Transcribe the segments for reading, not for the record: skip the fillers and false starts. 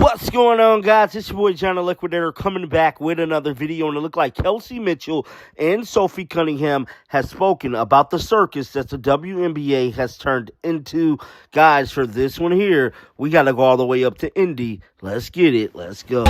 What's going on, guys? It's your boy John the Liquidator coming back with another video, and it looked like Kelsey Mitchell and Sophie Cunningham has spoken about the circus that the WNBA has turned into. Guys, for this one here, we got to go all the way up to Indy. Let's get it. Let's go.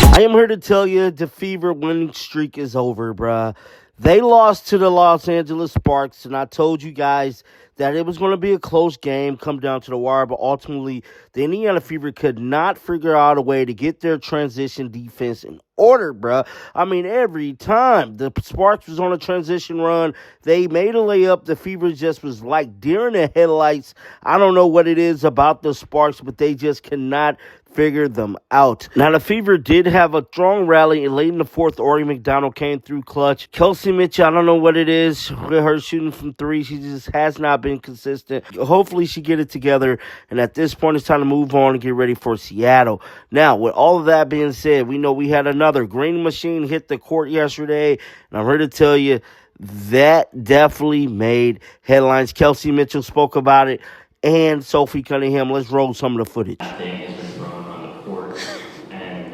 I am here to tell you the Fever winning streak is over, bruh. They lost to the Los Angeles Sparks, and I told you guys that it was going to be a close game, come down to the wire, but ultimately the Indiana Fever could not figure out a way to get their transition defense in order, bruh. I mean, every time the Sparks was on a transition run, they made a layup. The Fever just was like deer in the headlights. I don't know what it is about the Sparks, but they just cannot figure them out. Now, the Fever did have a strong rally, and late in the fourth, Ori McDonald came through clutch. Kelsey Mitchell, I don't know what it is with her shooting from three. She just has not been consistent. Hopefully, she get it together, and at this point, it's time to move on and get ready for Seattle. Now, with all of that being said, we know we had another green machine hit the court yesterday, and I'm here to tell you that definitely made headlines. Kelsey Mitchell spoke about it, and Sophie Cunningham. Let's roll some of the footage.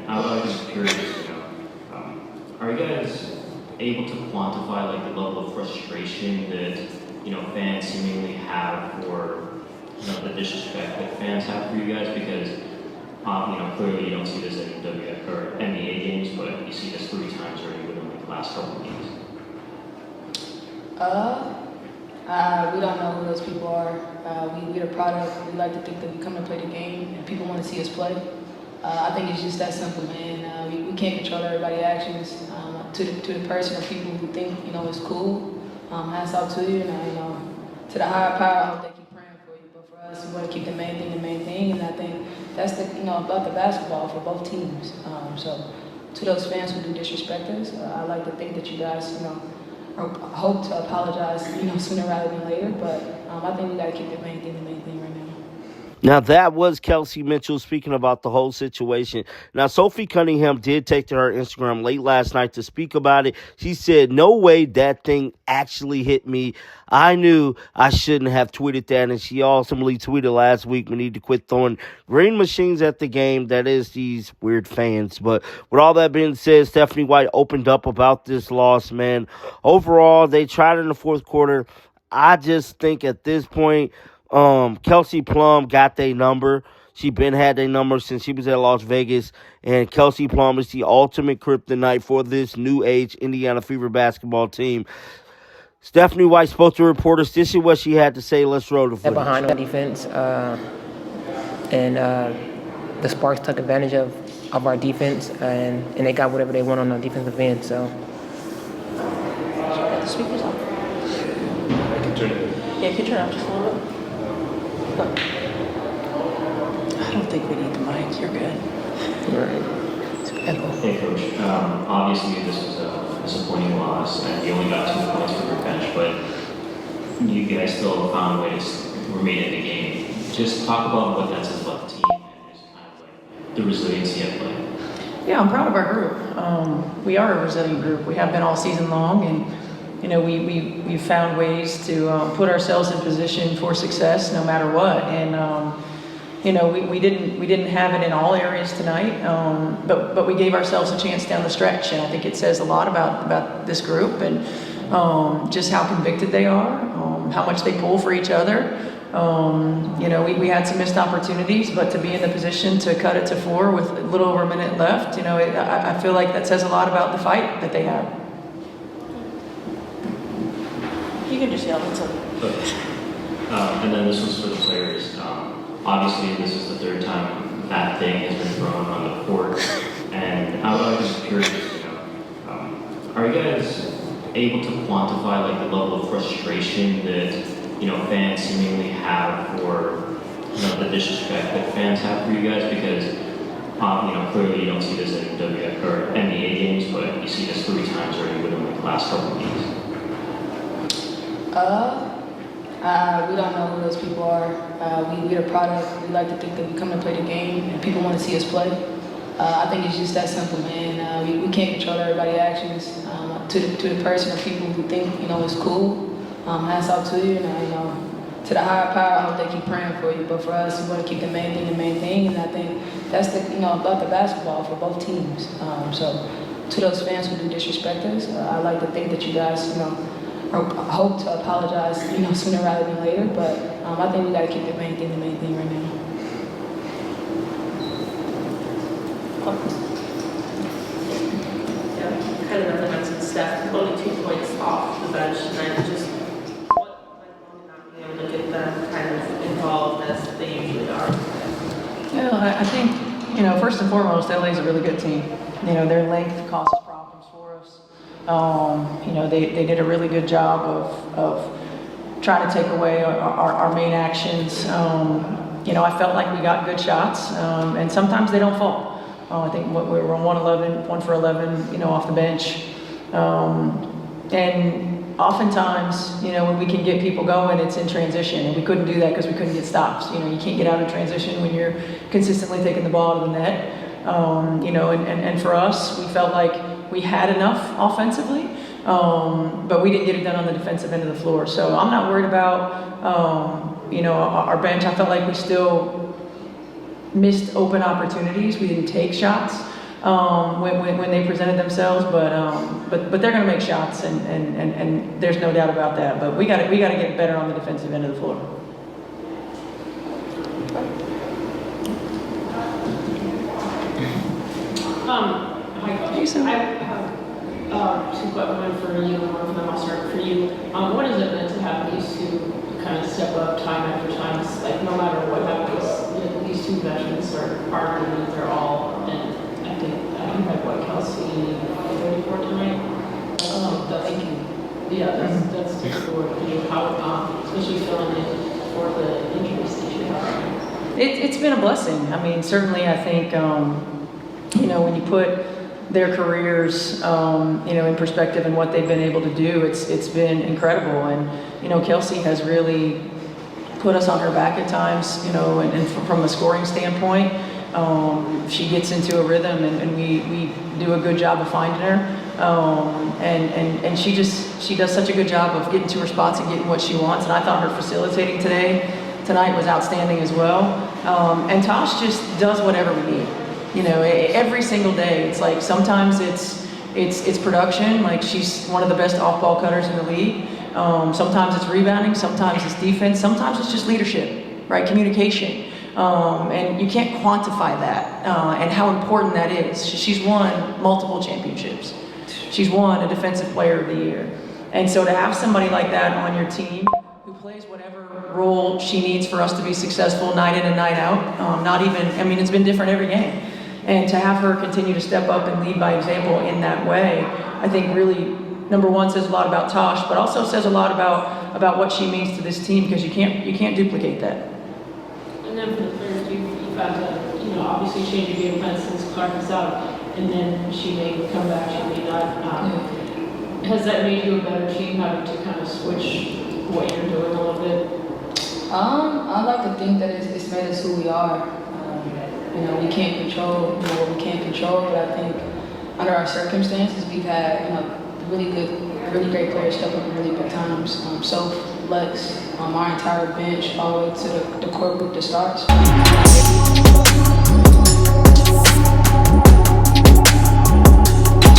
I was just curious, are you guys able to quantify like the level of frustration that fans seemingly have for the disrespect that fans have for you guys? Because clearly you don't see this in NBA games, but you see this 3 times already within like the last couple of games. We don't know who those people are. We're a product. We like to think that we come to play the game and people want to see us play. I think it's just that simple, man. We can't control everybody's actions. To the person or people who think it's cool, hats off to you. And to the higher power, I hope they keep praying for you. But for us, we want to keep the main thing. And I think that's about the basketball for both teams. So to those fans who do disrespect us, I like to think that you guys, hope to apologize, sooner rather than later. But I think we got to keep the main thing right now. Now, that was Kelsey Mitchell speaking about the whole situation. Now, Sophie Cunningham did take to her Instagram late last night to speak about it. She said, "No way that thing actually hit me. I knew I shouldn't have tweeted that." And she ultimately tweeted last week, "We need to quit throwing green machines at the game." That is these weird fans. But with all that being said, Stephanie White opened up about this loss, man. Overall, they tried in the fourth quarter. I just think at this point, Kelsey Plum got their number. She been had their number since she was at Las Vegas. And Kelsey Plum is the ultimate kryptonite for this new age Indiana Fever basketball team. Stephanie White spoke to reporters. This is what she had to say. Let's roll the footage. Behind on defense, and the Sparks took advantage of our defense, and they got whatever they want on the defensive end. So. The speakers on. I can turn it. Yeah, you can turn it up just a little bit. I don't think we need the mic. You're good. Hey, Coach. Obviously, this was a disappointing loss, and you only got 2 points from your bench, but you guys still found ways to remain in the game. Just talk about what that says about the team and just kind of like the resiliency at play. Yeah, I'm proud of our group. We are a resilient group. We have been all season long, and we found ways to put ourselves in position for success no matter what. And we didn't have it in all areas tonight, but we gave ourselves a chance down the stretch. And I think it says a lot about this group and just how convicted they are, how much they pull for each other. We had some missed opportunities, but to be in the position to cut it to 4 with a little over a minute left, I feel like that says a lot about the fight that they have. You can just yell. It's Okay. And then this was for the players. Obviously, this is the 3rd time that thing has been thrown on the court. And I was just curious, are you guys able to quantify like the level of frustration that fans seemingly have for the disrespect that fans have for you guys? Because clearly you don't see this in NBA games, but you see this 3 times already within like the last couple of games. We don't know who those people are. We're a product. We like to think that we come to play the game and people want to see us play. I think it's just that simple, man. We can't control everybody's actions. To the person or people who think it's cool, hats off to you. And to the higher power, I hope they keep praying for you. But for us, we want to keep the main thing, and I think that's about the basketball for both teams. So to those fans who do disrespect us, I like to think that you guys, hope to apologize, sooner rather than later. But I think we got to keep the main thing right now. Yeah, kind of mentioned Steph, only 2 points off the bench tonight. Just what went wrong in not being able to get them kind of involved as they usually are? Yeah, I think, first and foremost, LA is a really good team. Their length causes problems for us. They did a really good job of trying to take away our main actions. I felt like we got good shots, and sometimes they don't fall. I think we were 1 for 11, off the bench. And oftentimes, when we can get people going, it's in transition, and we couldn't do that because we couldn't get stops. You can't get out of transition when you're consistently taking the ball to the net. And for us, we felt like we had enough offensively, but we didn't get it done on the defensive end of the floor. So I'm not worried about, our bench. I felt like we still missed open opportunities. We didn't take shots when they presented themselves, but they're going to make shots, and there's no doubt about that. But we got to get better on the defensive end of the floor. Hi, Coach. I have 2 questions, one for you and one for them. I'll start for you. What is it meant to have these two kind of step up time after time? It's like no matter what happens, these 2 veterans are arguing their all, and I think like Kelsey 34 tonight. Thank you. Yeah, that's typical for you. How, especially filling in for the injuries that you have. It's been a blessing. I mean, certainly I think, when you put their careers, in perspective and what they've been able to do, it's been incredible. And, Kelsey has really put us on her back at times, and from a scoring standpoint, she gets into a rhythm, and we do a good job of finding her. And she does such a good job of getting to her spots and getting what she wants. And I thought her facilitating tonight was outstanding as well. And Tosh just does whatever we need. Every single day. It's like sometimes it's production. Like she's one of the best off-ball cutters in the league. Sometimes it's rebounding. Sometimes it's defense. Sometimes it's just leadership, right? Communication. And you can't quantify that and how important that is. She's won multiple championships. She's won a Defensive Player of the Year. And so to have somebody like that on your team who plays whatever role she needs for us to be successful night in and night out, it's been different every game. And to have her continue to step up and lead by example in that way, I think really, number one, says a lot about Tosh, but also says a lot about what she means to this team, because you can't duplicate that. And then for the players, you've had to, obviously change your game plan since Clark is out, and then she may come back, she may not. Has that made you a better team, having to kind of switch what you're doing a little bit? I like to think that it's made us who we are. We can't control what we can't control, but I think under our circumstances, we've had really great players step up in really big times. Soph, Lex, our entire bench, all the way to the core group that starts.